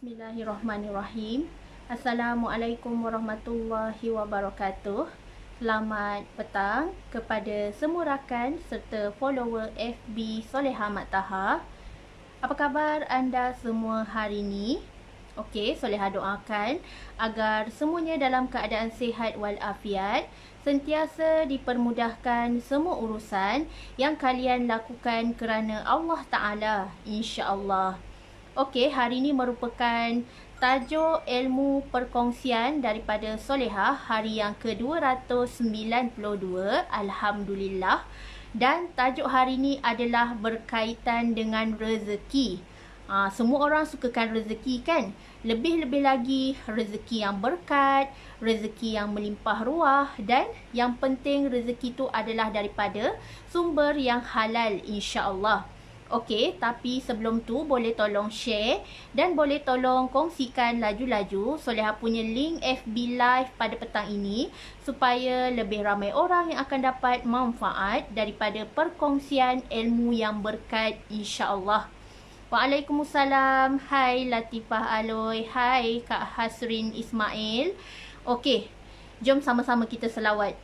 Bismillahirrahmanirrahim. Assalamualaikum warahmatullahi wabarakatuh. Selamat petang kepada semua rakan serta follower FB Soleha Mat Taha. Apa khabar anda semua hari ini? Okey, Soleha doakan agar semuanya dalam keadaan sihat walafiat, sentiasa dipermudahkan semua urusan yang kalian lakukan kerana Allah Ta'ala, insya-Allah. Okey, hari ini merupakan tajuk ilmu perkongsian daripada Soleha hari yang ke-292, Alhamdulillah. Dan tajuk hari ini adalah berkaitan dengan rezeki. Semua orang sukakan rezeki kan? Lebih-lebih lagi rezeki yang berkat, rezeki yang melimpah ruah, dan yang penting rezeki itu adalah daripada sumber yang halal, insya-Allah. Okey, tapi sebelum tu boleh tolong share dan boleh tolong kongsikan laju-laju Soleha punya link FB Live pada petang ini supaya lebih ramai orang yang akan dapat manfaat daripada perkongsian ilmu yang berkat, insya-Allah. Waalaikumsalam. Hai Latifah Aloy. Hai Kak Hasrin Ismail. Okey, jom sama-sama kita selawat.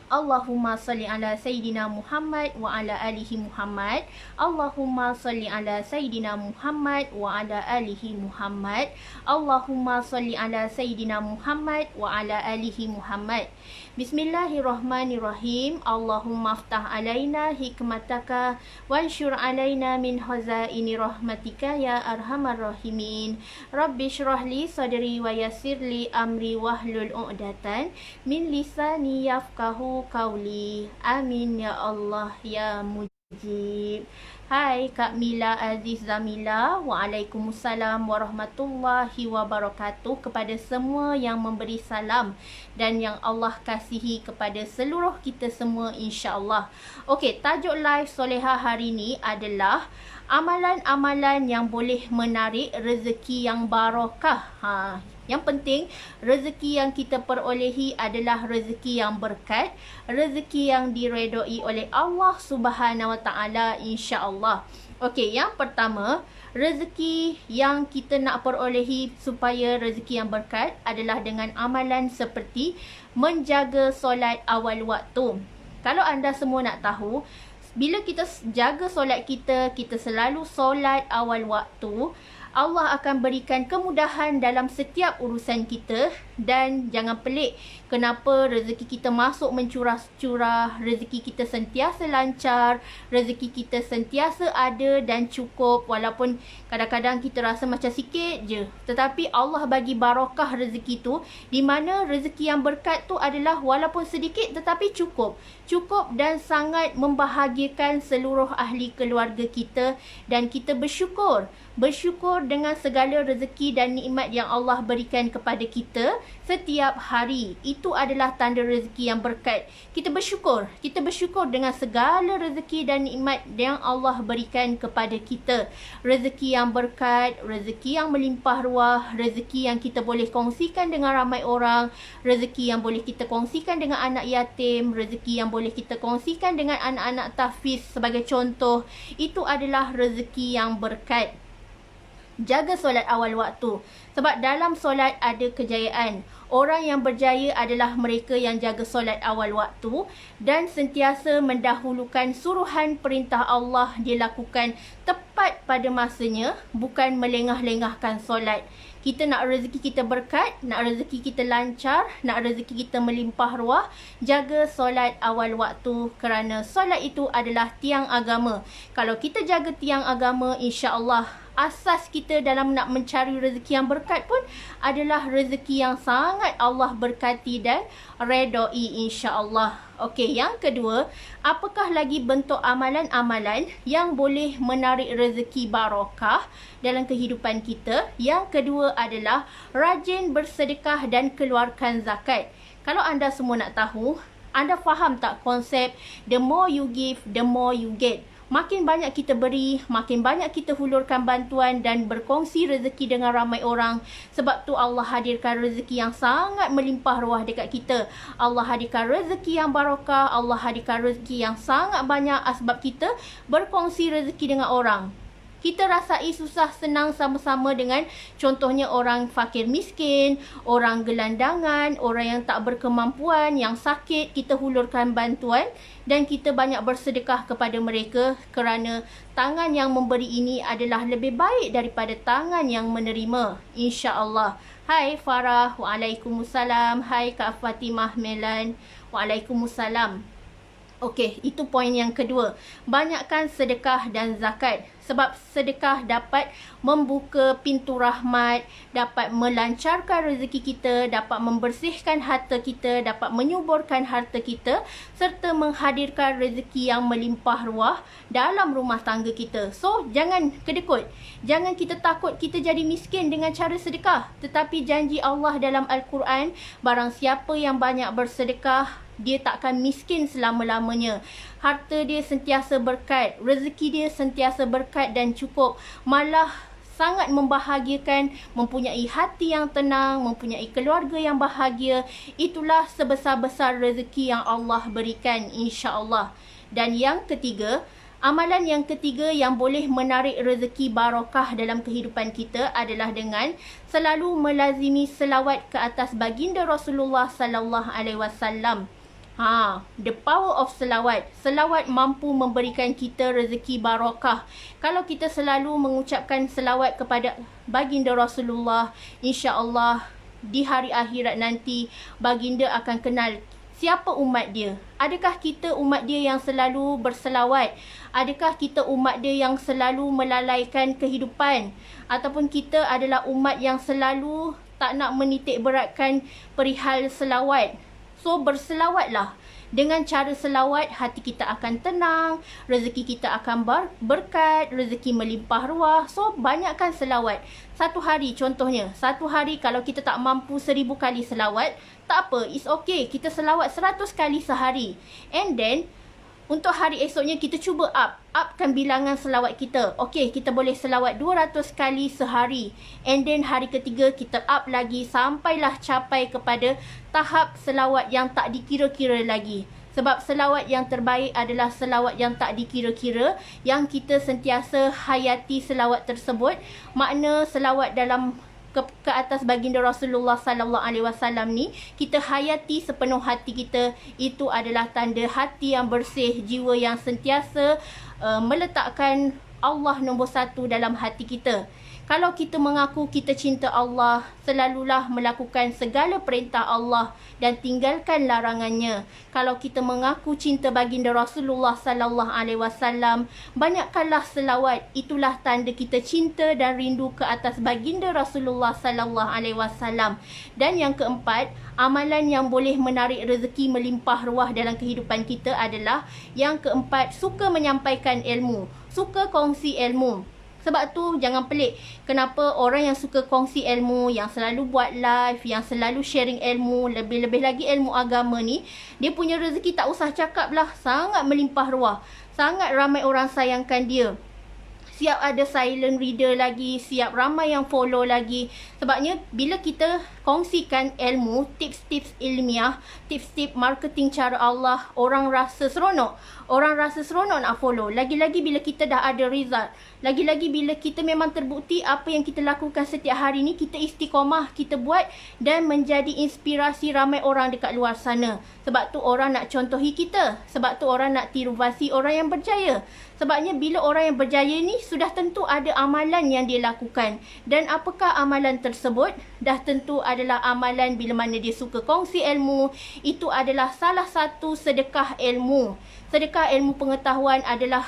Allahumma salli ala Sayyidina Muhammad wa ala alihi Muhammad. Allahumma salli ala Sayyidina Muhammad wa ala alihi Muhammad. Allahumma salli ala Sayyidina Muhammad wa ala alihi Muhammad. Bismillahirrahmanirrahim. Allahumma aftah alaina hikmataka wansyur alaina min khazaini rahmatika ya arhamar rahimin. Rabbi shrah li sadri wa yassir li amri wahlul 'uqdatan min lisani yafqahu qauli. Amin ya Allah ya mujib. Hai Kak Mila Aziz Zamila. Waalaikumsalam warahmatullahi wabarakatuh kepada semua yang memberi salam dan yang Allah kasihi kepada seluruh kita semua, insya-Allah. Okey, tajuk live Soleha hari ini adalah amalan-amalan yang boleh menarik rezeki yang barakah. Yang penting rezeki yang kita perolehi adalah rezeki yang berkat, rezeki yang diredai oleh Allah Subhanahu Wa Taala, insya-Allah. Okey, yang pertama, rezeki yang kita nak perolehi supaya rezeki yang berkat adalah dengan amalan seperti menjaga solat awal waktu. Kalau anda semua nak tahu, bila kita jaga solat kita, kita selalu solat awal waktu, Allah akan berikan kemudahan dalam setiap urusan kita. Dan jangan pelik kenapa rezeki kita masuk mencurah-curah, rezeki kita sentiasa lancar, rezeki kita sentiasa ada dan cukup. Walaupun kadang-kadang kita rasa macam sikit je, tetapi Allah bagi barakah rezeki tu, di mana rezeki yang berkat tu adalah walaupun sedikit tetapi cukup dan sangat membahagiakan seluruh ahli keluarga kita. Dan kita bersyukur dengan segala rezeki dan nikmat yang Allah berikan kepada kita setiap hari. Itu adalah tanda rezeki yang berkat. Kita bersyukur dengan segala rezeki dan nikmat yang Allah berikan kepada kita. Rezeki yang berkat, rezeki yang melimpah ruah, rezeki yang kita boleh kongsikan dengan ramai orang, rezeki yang boleh kita kongsikan dengan anak yatim, rezeki yang boleh kita kongsikan dengan anak-anak tahfiz sebagai contoh. Itu adalah rezeki yang berkat. Jaga solat awal waktu. Sebab dalam solat ada kejayaan. Orang yang berjaya adalah mereka yang jaga solat awal waktu dan sentiasa mendahulukan suruhan perintah Allah dilakukan tepat pada masanya, bukan melengah-lengahkan solat. Kita nak rezeki kita berkat, nak rezeki kita lancar, nak rezeki kita melimpah ruah, jaga solat awal waktu kerana solat itu adalah tiang agama. Kalau kita jaga tiang agama, insya-Allah asas kita dalam nak mencari rezeki yang berkat pun adalah rezeki yang sangat Allah berkati dan redai, insya-Allah. Okey, yang kedua, apakah lagi bentuk amalan-amalan yang boleh menarik rezeki barakah dalam kehidupan kita? Yang kedua adalah rajin bersedekah dan keluarkan zakat. Kalau anda semua nak tahu, anda faham tak konsep the more you give, the more you get? Makin banyak kita beri, makin banyak kita hulurkan bantuan dan berkongsi rezeki dengan ramai orang. Sebab tu Allah hadirkan rezeki yang sangat melimpah ruah dekat kita. Allah hadirkan rezeki yang barakah, Allah hadirkan rezeki yang sangat banyak sebab kita berkongsi rezeki dengan orang. Kita rasai susah senang sama-sama dengan contohnya orang fakir miskin, orang gelandangan, orang yang tak berkemampuan, yang sakit, kita hulurkan bantuan dan kita banyak bersedekah kepada mereka kerana tangan yang memberi ini adalah lebih baik daripada tangan yang menerima, insya-Allah. Hai Farah, waalaikumsalam. Hai Kak Fatimah Melan, waalaikumsalam. Okey, itu poin yang kedua. Banyakkan sedekah dan zakat. Sebab sedekah dapat membuka pintu rahmat, dapat melancarkan rezeki kita, dapat membersihkan harta kita, dapat menyuburkan harta kita, serta menghadirkan rezeki yang melimpah ruah dalam rumah tangga kita. So, jangan kedekut. Jangan kita takut kita jadi miskin dengan cara sedekah. Tetapi janji Allah dalam Al-Quran, barang siapa yang banyak bersedekah, dia takkan miskin selama-lamanya. Harta dia sentiasa berkat, rezeki dia sentiasa berkat dan cukup. Malah sangat membahagiakan, mempunyai hati yang tenang, mempunyai keluarga yang bahagia. Itulah sebesar-besar rezeki yang Allah berikan, insya-Allah. Dan yang ketiga, amalan yang ketiga yang boleh menarik rezeki barakah dalam kehidupan kita adalah dengan selalu melazimi selawat ke atas baginda Rasulullah sallallahu alaihi wasallam. The power of selawat. Selawat mampu memberikan kita rezeki barakah. Kalau kita selalu mengucapkan selawat kepada baginda Rasulullah, insya-Allah di hari akhirat nanti baginda akan kenal siapa umat dia. Adakah kita umat dia yang selalu berselawat? Adakah kita umat dia yang selalu melalaikan kehidupan? Ataupun kita adalah umat yang selalu tak nak menitik beratkan perihal selawat? So, berselawatlah. Dengan cara selawat, hati kita akan tenang, rezeki kita akan berkat, rezeki melimpah ruah. So, banyakkan selawat. Satu hari contohnya, satu hari kalau kita tak mampu 1000 kali selawat, tak apa, it's okay. Kita selawat 100 kali sehari. And then, untuk hari esoknya kita cuba upkan bilangan selawat kita. Okey, kita boleh selawat 200 kali sehari. And then hari ketiga kita up lagi sampailah capai kepada tahap selawat yang tak dikira-kira lagi. Sebab selawat yang terbaik adalah selawat yang tak dikira-kira, yang kita sentiasa hayati selawat tersebut. Makna selawat dalam ke atas baginda Rasulullah sallallahu alaihi wasallam ni kita hayati sepenuh hati kita, itu adalah tanda hati yang bersih, jiwa yang sentiasa meletakkan Allah nombor satu dalam hati kita. Kalau kita mengaku kita cinta Allah, selalulah melakukan segala perintah Allah dan tinggalkan larangannya. Kalau kita mengaku cinta baginda Rasulullah sallallahu alaihi wasallam, banyakkanlah selawat. Itulah tanda kita cinta dan rindu ke atas baginda Rasulullah sallallahu alaihi wasallam. Dan yang keempat, amalan yang boleh menarik rezeki melimpah ruah dalam kehidupan kita adalah yang keempat, suka menyampaikan ilmu, suka kongsi ilmu. Sebab tu jangan pelik kenapa orang yang suka kongsi ilmu, yang selalu buat live, yang selalu sharing ilmu, lebih-lebih lagi ilmu agama ni, dia punya rezeki tak usah cakap lah, sangat melimpah ruah. Sangat ramai orang sayangkan dia. Siap ada silent reader lagi, siap ramai yang follow lagi. Sebabnya bila kita kongsikan ilmu, tips-tips ilmiah, tips-tips marketing cara Allah, orang rasa seronok. Orang rasa seronok nak follow. Lagi-lagi bila kita dah ada result. Lagi-lagi bila kita memang terbukti apa yang kita lakukan setiap hari ni, kita istiqomah, kita buat dan menjadi inspirasi ramai orang dekat luar sana. Sebab tu orang nak contohi kita. Sebab tu orang nak tiru versi orang yang berjaya. Sebabnya bila orang yang berjaya ni sudah tentu ada amalan yang dia lakukan. Dan apakah amalan tersebut? Dah tentu adalah amalan bila mana dia suka kongsi ilmu. Itu adalah salah satu sedekah ilmu. Sedekah ilmu pengetahuan adalah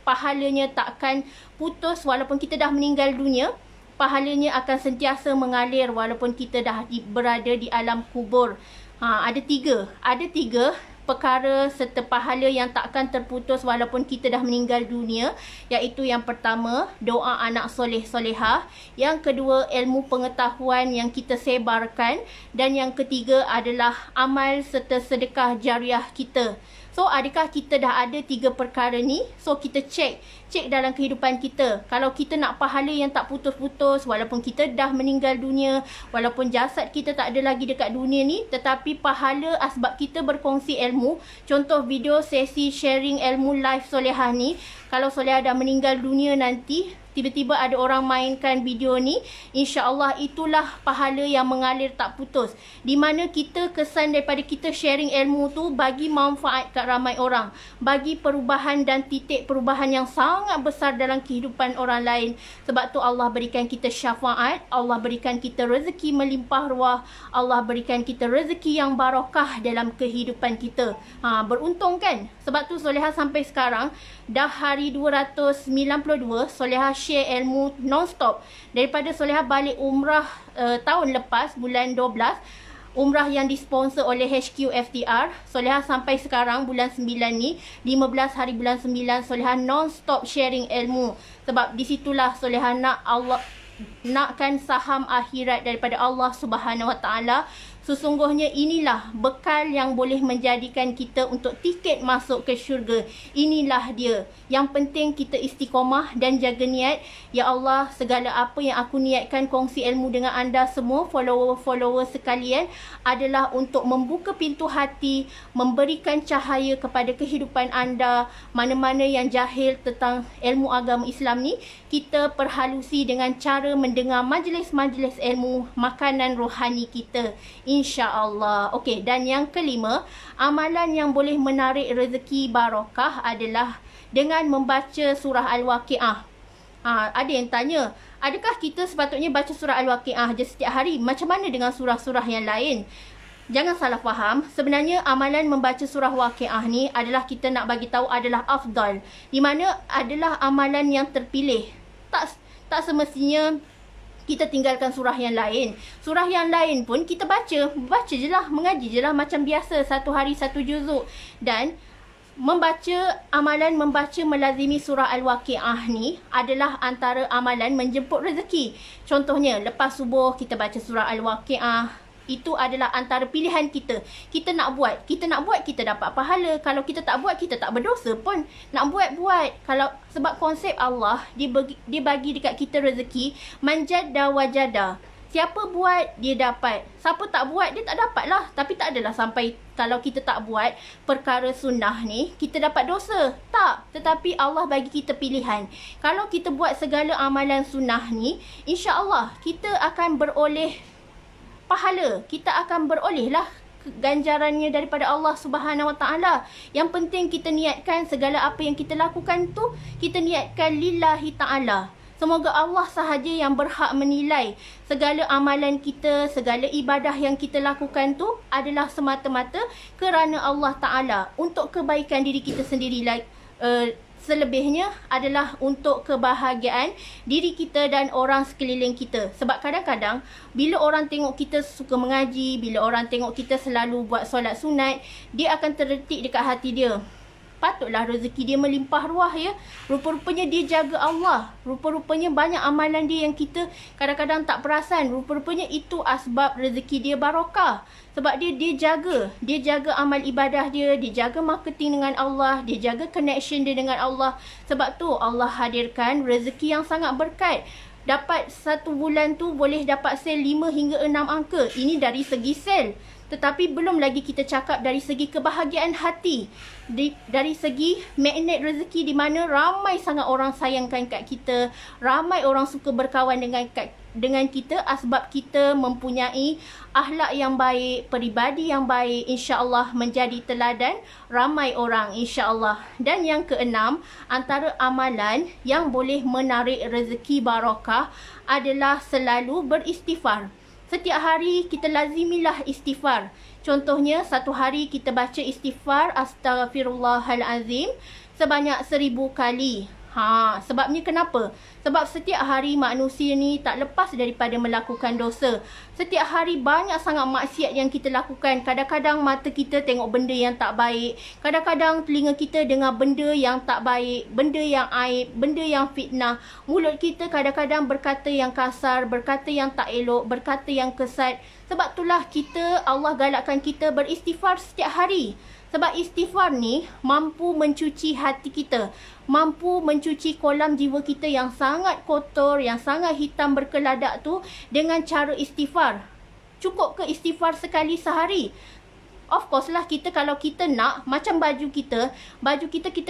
pahalanya takkan putus walaupun kita dah meninggal dunia. Pahalanya akan sentiasa mengalir walaupun kita dah berada di alam kubur. Ada tiga perkara serta pahala yang takkan terputus walaupun kita dah meninggal dunia, iaitu yang pertama, doa anak soleh-solehah, yang kedua, ilmu pengetahuan yang kita sebarkan, dan yang ketiga adalah amal serta sedekah jariah kita. So, adakah kita dah ada 3 perkara ni? So, kita cek dalam kehidupan kita. Kalau kita nak pahala yang tak putus-putus, walaupun kita dah meninggal dunia, walaupun jasad kita tak ada lagi dekat dunia ni, tetapi pahala asbab kita berkongsi ilmu, contoh video sesi sharing ilmu live solehah ni, Kalau Soleha dah meninggal dunia nanti, tiba-tiba ada orang mainkan video ni, insya-Allah itulah pahala yang mengalir tak putus. Di mana kita kesan daripada kita sharing ilmu tu bagi manfaat kat ramai orang, bagi perubahan dan titik perubahan yang sangat besar dalam kehidupan orang lain. Sebab tu Allah berikan kita syafaat, Allah berikan kita rezeki melimpah ruah, Allah berikan kita rezeki yang barakah dalam kehidupan kita. Beruntung kan? Sebab tu Soleha sampai sekarang dah hari 292 Soleha share ilmu non-stop. Daripada Soleha balik umrah tahun lepas bulan 12, umrah yang disponsor oleh HQ FTR, Soleha sampai sekarang bulan 9 ni, 15 hari bulan 9, Soleha non-stop sharing ilmu. Sebab disitulah Soleha nakkan saham akhirat daripada Allah Subhanahu Wa Taala. Sesungguhnya inilah bekal yang boleh menjadikan kita untuk tiket masuk ke syurga. Inilah dia. Yang penting kita istiqomah dan jaga niat. Ya Allah, segala apa yang aku niatkan kongsi ilmu dengan anda semua, follower-follower sekalian, adalah untuk membuka pintu hati, memberikan cahaya kepada kehidupan anda. Mana-mana yang jahil tentang ilmu agama Islam ni, kita perhalusi dengan cara mendengar majlis-majlis ilmu makanan rohani kita. InsyaAllah. Okey, dan yang kelima, amalan yang boleh menarik rezeki barakah adalah dengan membaca surah Al-Waqi'ah. Ada yang tanya, adakah kita sepatutnya baca surah Al-Waqi'ah je setiap hari? Macam mana dengan surah-surah yang lain? Jangan salah faham, sebenarnya amalan membaca surah Waqi'ah ni adalah kita nak bagi tahu adalah afdal, di mana adalah amalan yang terpilih. Tak semestinya kita tinggalkan surah yang lain. Surah yang lain pun kita baca je lah, mengaji je lah macam biasa, satu hari satu juzuk. Dan amalan membaca melazimi surah Al-Waqi'ah ni adalah antara amalan menjemput rezeki. Contohnya, lepas subuh kita baca surah Al-Waqi'ah. Itu adalah antara pilihan kita. Kita nak buat, kita dapat pahala. Kalau kita tak buat, kita tak berdosa pun. Nak buat. Sebab konsep Allah, dia bagi dekat kita rezeki manjada wajada. Siapa buat, dia dapat. Siapa tak buat, dia tak dapat lah. Tapi tak adalah sampai kalau kita tak buat perkara sunnah ni, kita dapat dosa. Tak. Tetapi Allah bagi kita pilihan. Kalau kita buat segala amalan sunnah ni, insya-Allah kita akan beroleh pahala. Kita akan berolehlah ganjarannya daripada Allah Subhanahu Wa Taala. Yang penting kita niatkan segala apa yang kita lakukan tu, kita niatkan lillahi ta'ala. Semoga Allah sahaja yang berhak menilai segala amalan kita, segala ibadah yang kita lakukan tu adalah semata-mata kerana Allah Ta'ala, untuk kebaikan diri kita sendiri. Selebihnya adalah untuk kebahagiaan diri kita dan orang sekeliling kita. Sebab kadang-kadang bila orang tengok kita suka mengaji, bila orang tengok kita selalu buat solat sunat, dia akan terdetik dekat hati dia, patutlah rezeki dia melimpah ruah ya. Rupa-rupanya dia jaga Allah. Rupa-rupanya banyak amalan dia yang kita kadang-kadang tak perasan. Rupa-rupanya itu asbab rezeki dia barakah. Sebab dia jaga amal ibadah dia jaga marketing dengan Allah, dia jaga connection dia dengan Allah. Sebab tu Allah hadirkan rezeki yang sangat berkat. Dapat satu bulan tu boleh dapat sel 5 hingga 6 angka. Ini dari segi sel. Tetapi belum lagi kita cakap dari segi kebahagiaan hati, dari segi magnet rezeki, di mana ramai sangat orang sayangkan kat kita, ramai orang suka berkawan dengan kita asbab kita mempunyai akhlak yang baik, peribadi yang baik, insya-Allah menjadi teladan ramai orang, insya-Allah. Dan yang keenam, antara amalan yang boleh menarik rezeki barakah adalah selalu beristighfar. Setiap hari kita lazimilah istighfar. Contohnya, satu hari kita baca istighfar Astaghfirullahalazim sebanyak 1000 kali. Sebabnya kenapa? Sebab setiap hari manusia ni tak lepas daripada melakukan dosa. Setiap hari banyak sangat maksiat yang kita lakukan. Kadang-kadang mata kita tengok benda yang tak baik. Kadang-kadang telinga kita dengar benda yang tak baik, benda yang aib, benda yang fitnah. Mulut kita kadang-kadang berkata yang kasar, berkata yang tak elok, berkata yang kesat. Sebab itulah Allah galakkan kita beristighfar setiap hari. Sebab istighfar ni mampu mencuci hati kita, mampu mencuci kolam jiwa kita yang sangat kotor, yang sangat hitam berkeladak tu dengan cara istighfar. Cukup ke istighfar sekali sehari? Of course lah, kita kalau kita nak, macam baju kita kita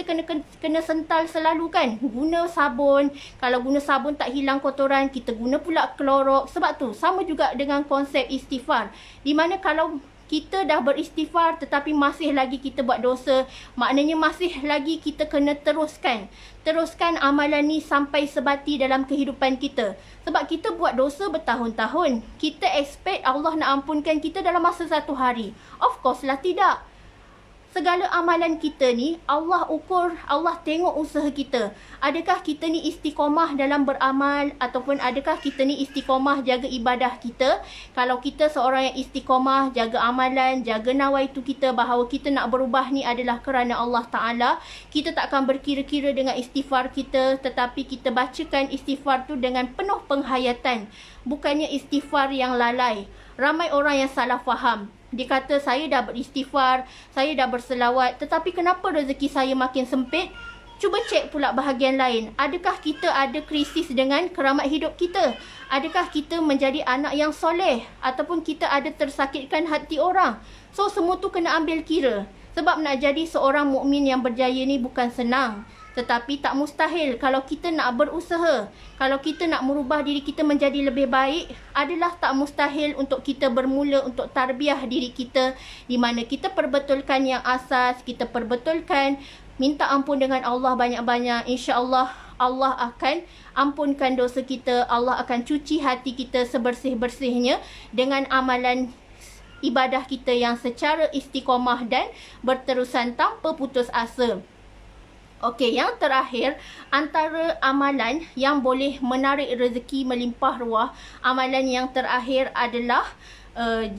kena sental selalu kan. Guna sabun, kalau guna sabun tak hilang kotoran, kita guna pula Clorox. Sebab tu sama juga dengan konsep istighfar, di mana kalau kita dah beristighfar tetapi masih lagi kita buat dosa, maknanya masih lagi kita kena teruskan amalan ni sampai sebati dalam kehidupan kita. Sebab kita buat dosa bertahun-tahun, kita expect Allah nak ampunkan kita dalam masa satu hari. Of course lah tidak. Segala amalan kita ni Allah ukur, Allah tengok usaha kita. Adakah kita ni istiqomah dalam beramal, ataupun adakah kita ni istiqomah jaga ibadah kita. Kalau kita seorang yang istiqomah jaga amalan, jaga nawaitu kita bahawa kita nak berubah ni adalah kerana Allah Ta'ala, kita tak akan berkira-kira dengan istighfar kita, tetapi kita bacakan istighfar tu dengan penuh penghayatan, bukannya istighfar yang lalai. Ramai orang yang salah faham. Dia kata, saya dah beristighfar, saya dah berselawat, tetapi kenapa rezeki saya makin sempit? Cuba cek pula bahagian lain. Adakah kita ada krisis dengan keramat hidup kita? Adakah kita menjadi anak yang soleh? Ataupun kita ada tersakitkan hati orang? So, semua tu kena ambil kira. Sebab nak jadi seorang mukmin yang berjaya ni bukan senang. Tetapi tak mustahil kalau kita nak berusaha. Kalau kita nak merubah diri kita menjadi lebih baik, adalah tak mustahil untuk kita bermula untuk tarbiyah diri kita, di mana kita perbetulkan yang asas, kita perbetulkan, minta ampun dengan Allah banyak-banyak. InsyaAllah Allah akan ampunkan dosa kita, Allah akan cuci hati kita sebersih-bersihnya dengan amalan ibadah kita yang secara istiqomah dan berterusan tanpa putus asa. Okey, yang terakhir, antara amalan yang boleh menarik rezeki melimpah ruah, amalan yang terakhir adalah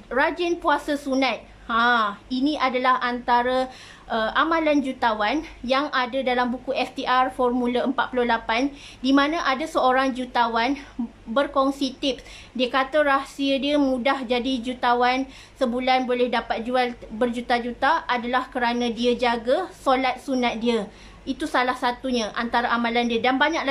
rajin puasa sunat. Ini adalah antara amalan jutawan yang ada dalam buku FTR Formula 48, di mana ada seorang jutawan berkongsi tips. Dia kata rahsia dia mudah jadi jutawan, sebulan boleh dapat jual berjuta-juta adalah kerana dia jaga solat sunat dia. Itu salah satunya antara amalan dia, dan banyak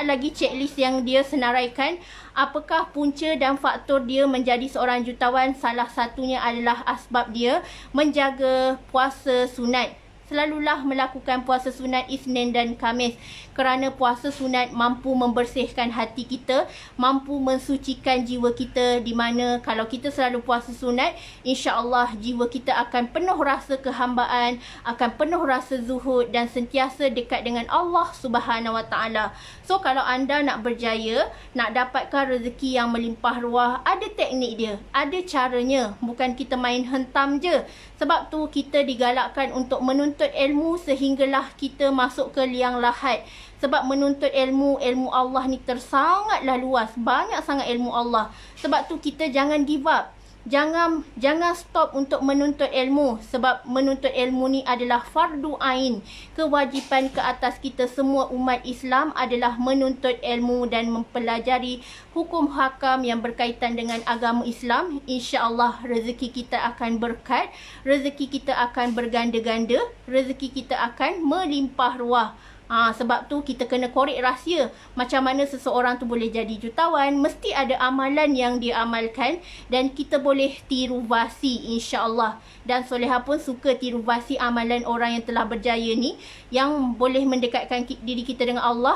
lagi checklist yang dia senaraikan. Apakah punca dan faktor dia menjadi seorang jutawan? Salah satunya adalah asbab dia menjaga puasa sunat. Selalulah melakukan puasa sunat Isnin dan Khamis, kerana puasa sunat mampu membersihkan hati kita, mampu mensucikan jiwa kita, di mana kalau kita selalu puasa sunat, insya-Allah jiwa kita akan penuh rasa kehambaan, akan penuh rasa zuhud dan sentiasa dekat dengan Allah Subhanahu Wa Taala. So kalau anda nak berjaya, nak dapatkan rezeki yang melimpah ruah, ada teknik dia, ada caranya, bukan kita main hentam je. Sebab tu kita digalakkan untuk menuntut ilmu sehinggalah kita masuk ke liang lahat. Sebab menuntut ilmu Allah ni sangatlah luas. Banyak sangat ilmu Allah. Sebab tu kita jangan give up. Jangan stop untuk menuntut ilmu. Sebab menuntut ilmu ni adalah fardu ain. Kewajipan ke atas kita semua umat Islam adalah menuntut ilmu dan mempelajari hukum hakam yang berkaitan dengan agama Islam. InsyaAllah rezeki kita akan berkat, rezeki kita akan berganda-ganda, rezeki kita akan melimpah ruah. Sebab tu kita kena korek rahsia. Macam mana seseorang tu boleh jadi jutawan, mesti ada amalan yang dia amalkan dan kita boleh tiru basi, insya-Allah. Dan Soleha pun suka tiru basi amalan orang yang telah berjaya ni, yang boleh mendekatkan diri kita dengan Allah.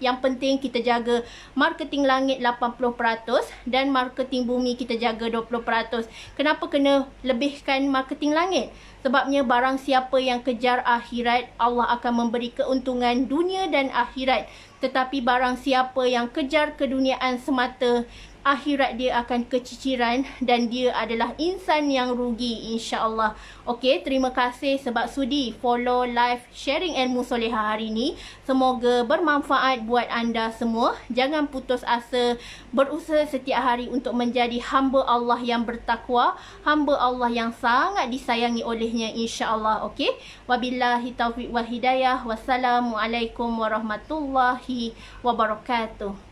Yang penting kita jaga marketing langit 80% dan marketing bumi kita jaga 20%. Kenapa kena lebihkan marketing langit? Sebabnya barang siapa yang kejar akhirat, Allah akan memberi keuntungan dunia dan akhirat. Tetapi barang siapa yang kejar keduniaan semata, akhirat dia akan keciciran dan dia adalah insan yang rugi, insya-Allah. Okey, terima kasih sebab sudi follow live sharing ilmu Soleha hari ini. Semoga bermanfaat buat anda semua. Jangan putus asa, berusaha setiap hari untuk menjadi hamba Allah yang bertakwa, hamba Allah yang sangat disayangi olehnya, insya-Allah. Okey, wabillahi taufiq wal hidayah. Wassalamualaikum warahmatullahi wabarakatuh.